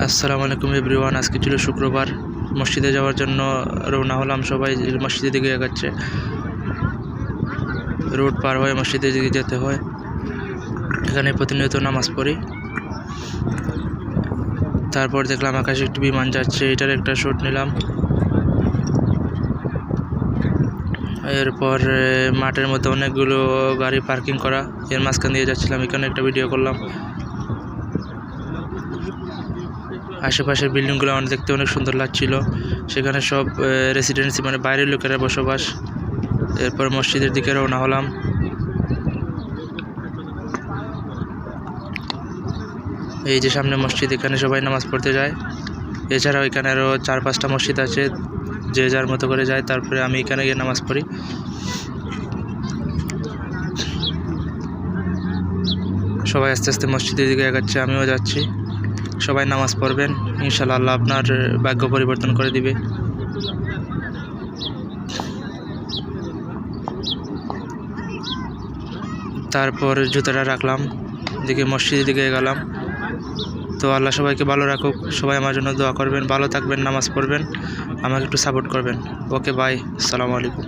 আসসালামু আলাইকুম এভরিওয়ান। আজকে ছিল শুক্রবার, মসজিদে যাওয়ার জন্য রওনা হলাম। সবাই মসজিদের দিকে এগাচ্ছে। রোড পার হয়ে মসজিদের দিকে যেতে হয়। এখানে প্রতিনিয়ত নামাজ পড়ি। তারপর দেখলাম আকাশে একটি বিমান যাচ্ছে, এটার একটা শট নিলাম। এরপর মাঠের মধ্যে অনেকগুলো গাড়ি পার্কিং করা, এর মাঝখান দিয়ে যাচ্ছিলাম, এখানে একটা ভিডিও করলাম। আশেপাশের বিল্ডিংগুলো আমার দেখতে অনেক সুন্দর লাগছিল। সেখানে সব রেসিডেন্সি, মানে বাইরের লোকেরা বসবাস। এরপর মসজিদের দিকে রওনা হলাম। এই যে সামনে মসজিদ, এখানে সবাই নামাজ পড়তে যায়। এছাড়াও এখানে আরও 4-5টা মসজিদ আছে, যে যার মতো করে যায়। তারপরে আমি এখানে গিয়ে নামাজ পড়ি। সবাই আস্তে আস্তে মসজিদের দিকে এগাচ্ছে, আমিও যাচ্ছি। সবাই নামাজ পড়বেন, ইনশাআল্লাহ আল্লাহ আপনার ভাগ্য পরিবর্তন করে দিবে। তারপর জুতাটা রাখলাম, দিকে মসজিদের দিকে গেলাম। তো আল্লাহ সবাইকে ভালো রাখুক, সবাই আমার জন্য দোয়া করবেন, ভালো থাকবেন, নামাজ পড়বেন, আমাকে একটু সাপোর্ট করবেন। ওকে বাই, আসসালামু আলাইকুম।